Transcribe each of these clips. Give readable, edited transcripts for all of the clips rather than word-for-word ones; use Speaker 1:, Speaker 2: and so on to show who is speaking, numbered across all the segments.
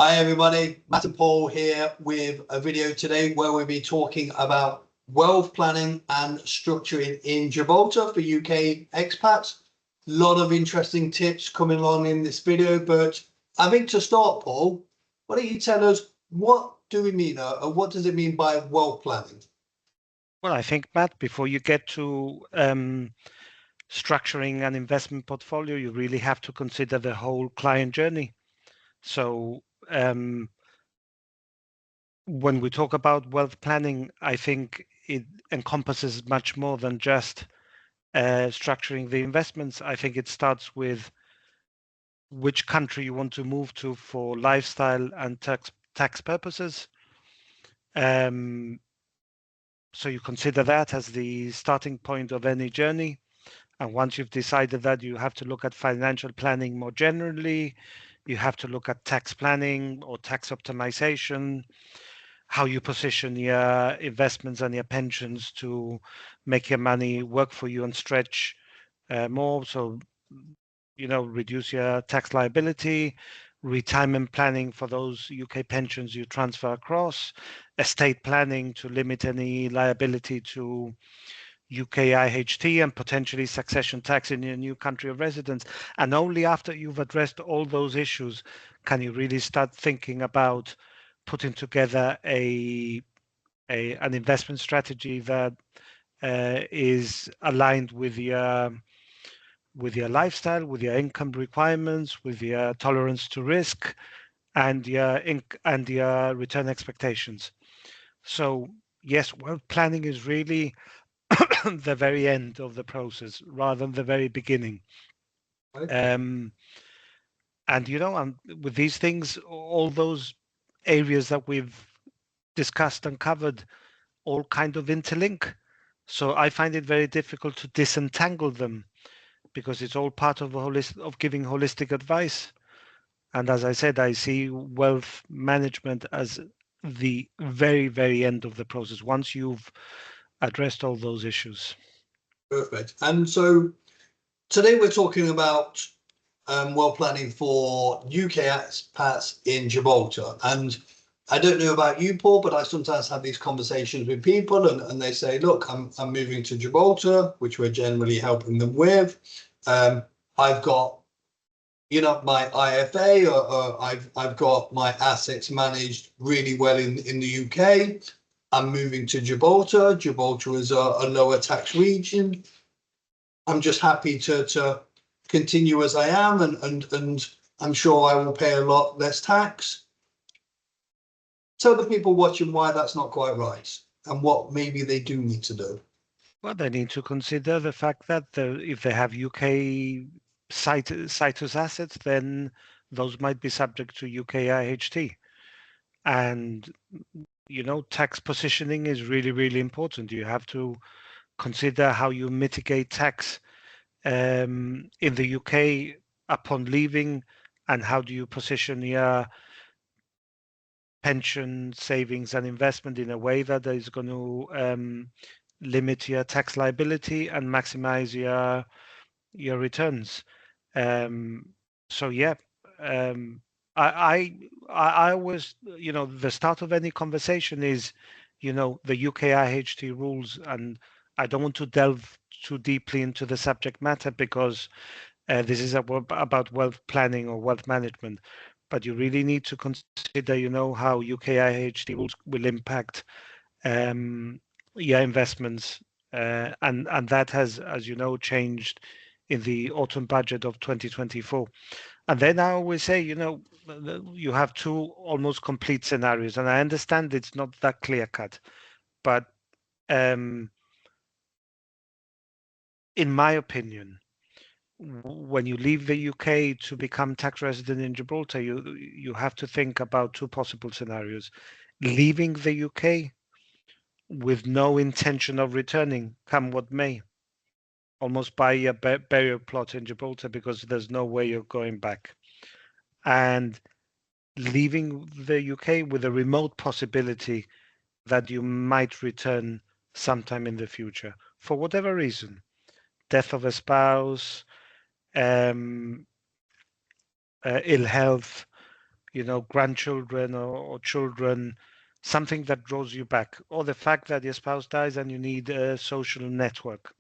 Speaker 1: Hi everybody, Matt and Paul here with a video today where we'll be talking about wealth planning and structuring in Gibraltar for UK expats. A lot of interesting tips coming along in this video, but I think to start, Paul, why don't you tell us what do we mean or what does it mean by wealth planning?
Speaker 2: Well, I think, Matt, before you get to structuring an investment portfolio, you really have to consider the whole client journey. So when we talk about wealth planning, I think it encompasses much more than just structuring the investments. I think it starts with which country you want to move to for lifestyle and tax purposes. So you consider that as the starting point of any journey. And once you've decided that, you have to look at financial planning more generally. You have to look at tax planning or tax optimization, how you position your investments and your pensions to make your money work for you and stretch more. So, reduce your tax liability, retirement planning for those UK pensions you transfer across, estate planning to limit any liability to UK IHT and potentially succession tax in your new country of residence. And only after you've addressed all those issues can you really start thinking about putting together an investment strategy that is aligned with your lifestyle, with your income requirements, with your tolerance to risk, and your return expectations. So yes, wealth planning is really the very end of the process rather than the very beginning.
Speaker 1: Right?
Speaker 2: And with these things, all those areas that we've discussed and covered all kind of interlink. So I find it very difficult to disentangle them because it's all part of of giving holistic advice. And as I said, I see wealth management as the very, very end of the process once you've addressed all those issues.
Speaker 1: Perfect. And so today we're talking about wealth planning for UK expats in Gibraltar. And I don't know about you, Paul, but I sometimes have these conversations with people and they say, look, I'm moving to Gibraltar, which we're generally helping them with. I've got, my IFA or I've got my assets managed really well in the UK. I'm moving to Gibraltar. Gibraltar is a lower tax region. I'm just happy to continue as I am and I'm sure I will pay a lot less tax. Tell the people watching why that's not quite right and what maybe they do need to do.
Speaker 2: Well, they need to consider the fact that if they have UK citus assets, then those might be subject to UK IHT. And, tax positioning is really, really important. You have to consider how you mitigate tax in the UK upon leaving, and how do you position your pension savings and investment in a way that is going to limit your tax liability and maximize your returns. So yeah, I I always, the start of any conversation is, the UK IHT rules, and I don't want to delve too deeply into the subject matter because this is about wealth planning or wealth management. But you really need to consider, how UK IHT rules will impact your investments, and that has, as you know, changed in the autumn budget of 2024. And then I always say, you have two almost complete scenarios, and I understand it's not that clear cut, but in my opinion, when you leave the UK to become tax resident in Gibraltar, you have to think about two possible scenarios: leaving the UK with no intention of returning, come what may, almost buy a burial plot in Gibraltar because there's no way you're going back, and leaving the UK with a remote possibility that you might return sometime in the future for whatever reason, death of a spouse, ill health, grandchildren or children, something that draws you back, or the fact that your spouse dies and you need a social network.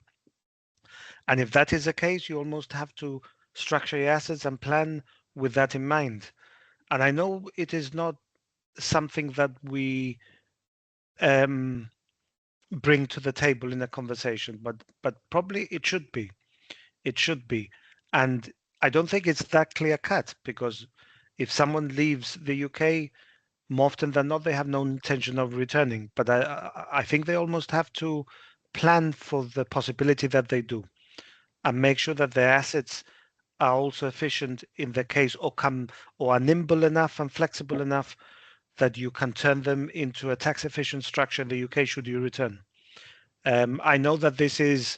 Speaker 2: And if that is the case, you almost have to structure your assets and plan with that in mind. And I know it is not something that we um, bring to the table in a conversation, but probably it should be. It should be. And I don't think it's that clear cut, because if someone leaves the UK, more often than not, they have no intention of returning. But I think they almost have to plan for the possibility that they do, and make sure that their assets are also efficient in the case, or are nimble enough and flexible enough that you can turn them into a tax efficient structure in the UK should you return. I know that this is,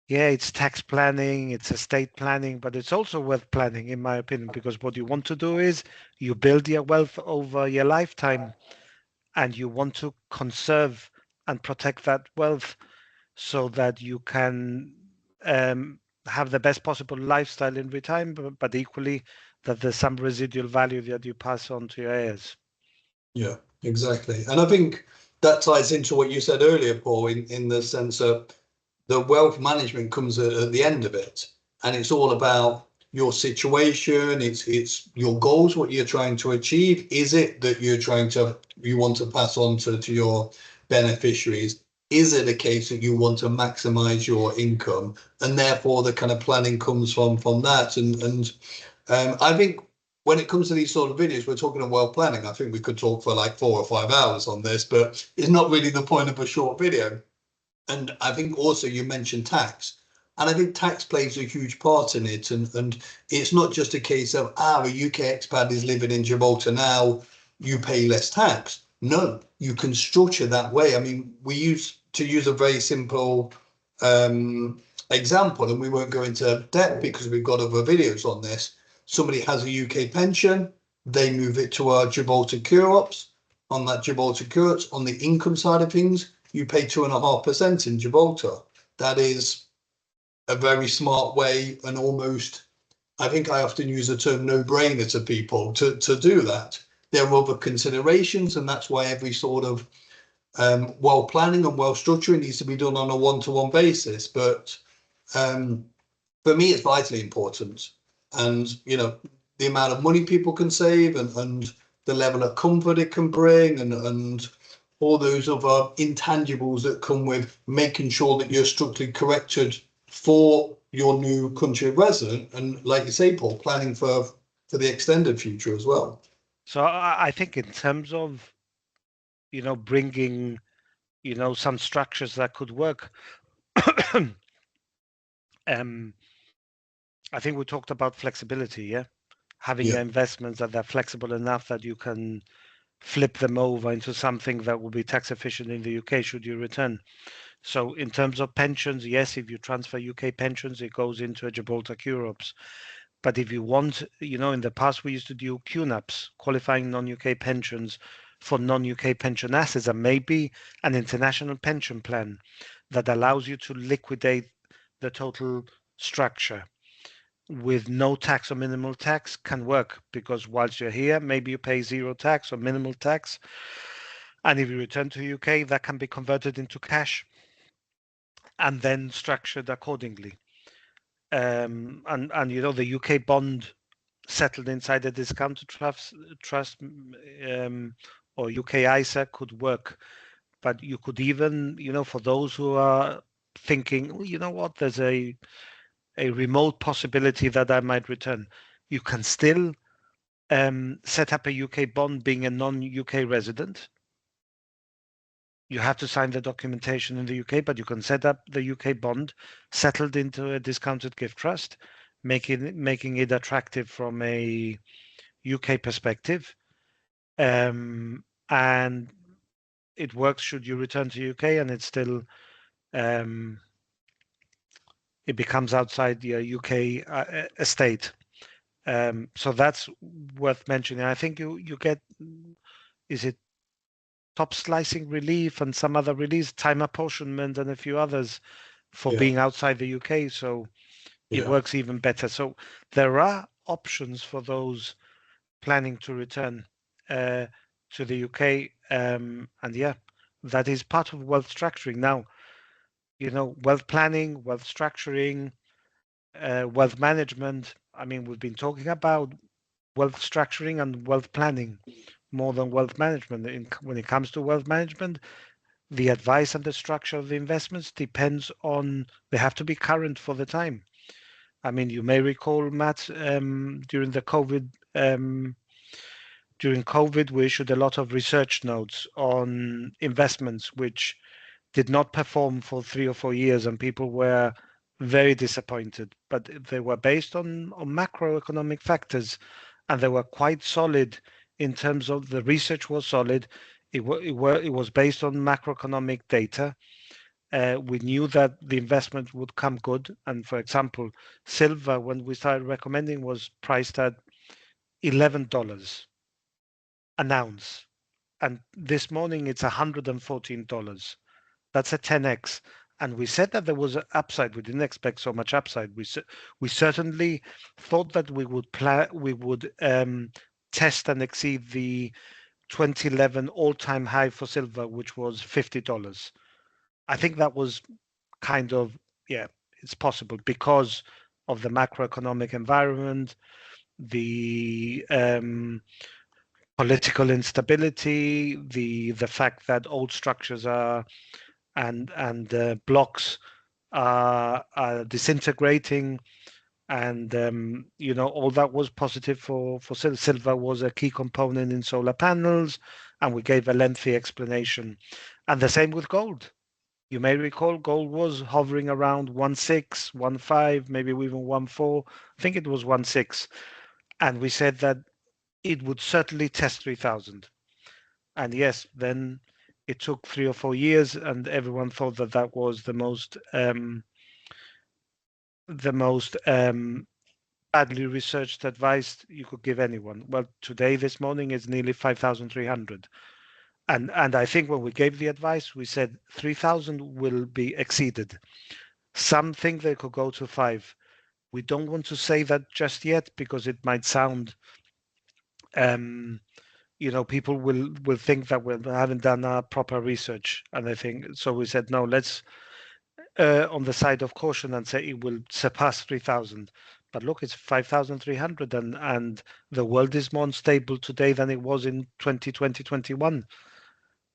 Speaker 2: yeah, it's tax planning, it's estate planning, but it's also wealth planning, in my opinion, because what you want to do is you build your wealth over your lifetime, and you want to conserve and protect that wealth so that you can um, have the best possible lifestyle in retirement, but equally that there's some residual value that you pass on to your heirs.
Speaker 1: Yeah, exactly. And I think that ties into what you said earlier, Paul, in the sense that the wealth management comes at the end of it, and it's all about your situation. It's your goals, what you're trying to achieve. Is it that you want to pass on to your beneficiaries? Is it a case that you want to maximize your income, and therefore the kind of planning comes from that? And I think when it comes to these sort of videos, we're talking about wealth planning. I think we could talk for like 4 or 5 hours on this, but it's not really the point of a short video. And I think also you mentioned tax. And I think tax plays a huge part in it. And it's not just a case of, a UK expat is living in Gibraltar now, you pay less tax. No, you can structure that way. I mean, we used to use a very simple example, and we won't go into depth because we've got other videos on this. Somebody has a UK pension, they move it to our Gibraltar Cure-Ops. On that Gibraltar Cure-Ops, on the income side of things, you pay 2.5% in Gibraltar. That is a very smart way, and almost, I think I often use the term no-brainer to people to do that. There are other considerations, and that's why every sort of well planning and well structuring needs to be done on a one-to-one basis. But for me, it's vitally important. And, the amount of money people can save, and the level of comfort it can bring, and all those other intangibles that come with making sure that you're structurally corrected for your new country of resident. And like you say, Paul, planning for the extended future as well.
Speaker 2: So I think in terms of, bringing, some structures that could work, um, I think we talked about flexibility, yeah? Having
Speaker 1: Yeah,
Speaker 2: your investments that they're flexible enough that you can flip them over into something that will be tax efficient in the UK should you return. So in terms of pensions, yes, if you transfer UK pensions, it goes into a Gibraltar Cure-Ops. But if you want, in the past we used to do QNAPs, qualifying non-UK pensions for non-UK pension assets, and maybe an international pension plan that allows you to liquidate the total structure with no tax or minimal tax can work, because whilst you're here, maybe you pay zero tax or minimal tax. And if you return to UK, that can be converted into cash and then structured accordingly. And the UK bond settled inside a discounted trust or UK ISA could work. But you could even, for those who are thinking, well, you know what, there's a remote possibility that I might return, you can still set up a UK bond being a non-UK resident. You have to sign the documentation in the UK, but you can set up the UK bond settled into a discounted gift trust, making it attractive from a UK perspective. And it works should you return to UK, and it's still it becomes outside your UK estate. So that's worth mentioning. I think you get, is it top slicing relief and some other relief, time apportionment and a few others for
Speaker 1: yeah,
Speaker 2: being outside the UK. So it
Speaker 1: yeah,
Speaker 2: works even better. So there are options for those planning to return to the UK. And yeah, that is part of wealth structuring. Now, wealth planning, wealth structuring, wealth management. I mean, we've been talking about wealth structuring and wealth planning more than wealth management. When it comes to wealth management, the advice and the structure of the investments depends on, they have to be current for the time. I mean, you may recall, Matt, during COVID, we issued a lot of research notes on investments which did not perform for 3 or 4 years, and people were very disappointed. But they were based on macroeconomic factors, and they were quite solid in terms of the research was solid. It was based on macroeconomic data. We knew that the investment would come good. And for example, silver, when we started recommending, was priced at $11 an ounce. And this morning it's $114. That's a 10x. And we said that there was an upside. We didn't expect so much upside. We certainly thought that we would test and exceed the 2011 all-time high for silver, which was $50. I think that was kind of, yeah, it's possible because of the macroeconomic environment, the political instability, the fact that old structures are and blocks are disintegrating, and all that was positive for silver was a key component in solar panels, and we gave a lengthy explanation. And the same with gold. You may recall gold was hovering around 1.6, 1.5, maybe even 1.4. I think it was 1.6. And we said that it would certainly test 3,000. And yes, then it took 3 or 4 years, and everyone thought that that was the most badly researched advice you could give anyone. Well, today, this morning, is nearly 5,300. And I think when we gave the advice, we said 3,000 will be exceeded. Some think they could go to 5. We don't want to say that just yet because it might sound, people will think that we haven't done our proper research, and I think so. We said no. Let's on the side of caution and say it will surpass 3,000. But look, it's 5,300, and the world is more unstable today than it was in 2020, 21.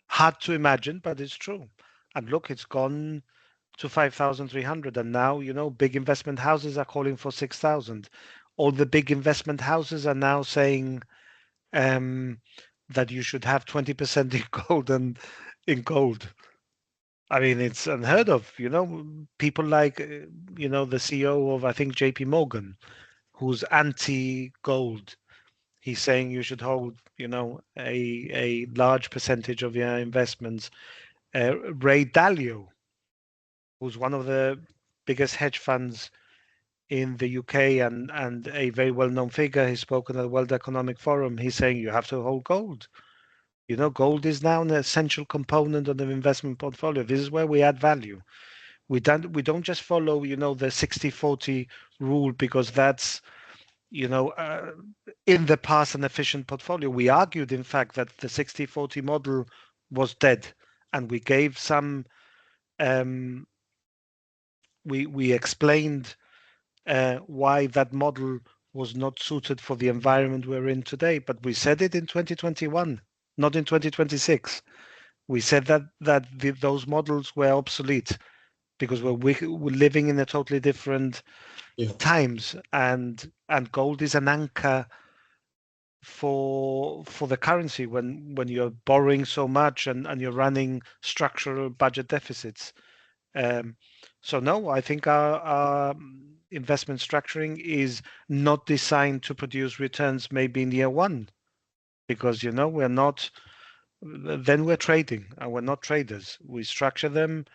Speaker 2: Hard to imagine, but it's true. And look, it's gone to 5,300, and now big investment houses are calling for 6,000. All the big investment houses are now saying that you should have 20% in gold and in gold. I mean, it's unheard of. People like the CEO of, I think, JP Morgan, who's anti-gold. He's saying you should hold a large percentage of your investments. Ray Dalio, who's one of the biggest hedge funds in the UK and a very well-known figure, he's spoken at the World Economic Forum. He's saying you have to hold gold. Gold is now an essential component of the investment portfolio. This is where we add value. We don't just follow, the 60-40 rule because that's, in the past an efficient portfolio. We argued, in fact, that the 60-40 model was dead, and we gave some. We explained why that model was not suited for the environment we're in today. But we said it in 2021, not in 2026. We said that those models were obsolete because we're living in a totally different times, and gold is an anchor for the currency when you're borrowing so much and you're running structural budget deficits. So no, I think our investment structuring is not designed to produce returns maybe in year one, because we're not. Then we're trading, and we're not traders. We structure them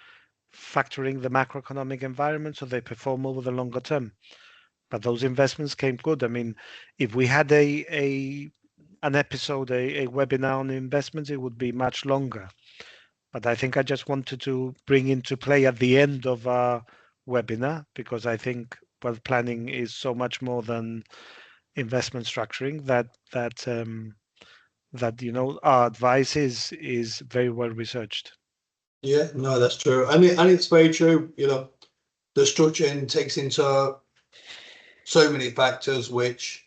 Speaker 2: factoring the macroeconomic environment so they perform over the longer term. But those investments came good. I mean, if we had an episode, a webinar on investments, it would be much longer. But I think I just wanted to bring into play at the end of our webinar, because I think wealth planning is so much more than investment structuring, that our advice is very well researched.
Speaker 1: Yeah, no, that's true. And it's very true. The structuring takes into so many factors, which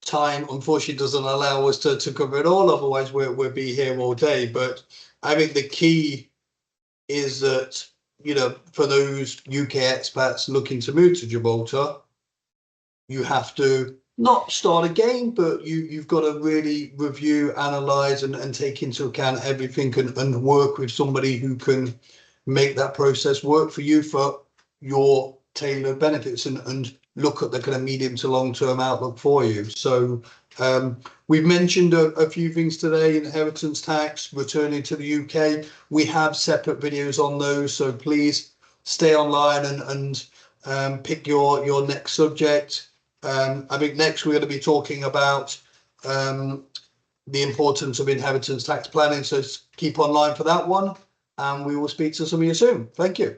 Speaker 1: time unfortunately doesn't allow us to cover it all. Otherwise, we'll be here all day. But I think the key is that, for those UK expats looking to move to Gibraltar, you have to not start again, but you've got to really review, analyze, and take into account everything, and work with somebody who can make that process work for you for your tailored benefits, and look at the kind of medium to long term outlook for you. So we've mentioned a few things today: inheritance tax, returning to the UK. We have separate videos on those, so please stay online and pick your next subject. I think next we're going to be talking about the importance of inheritance tax planning, so keep online for that one, and we will speak to some of you soon. Thank you.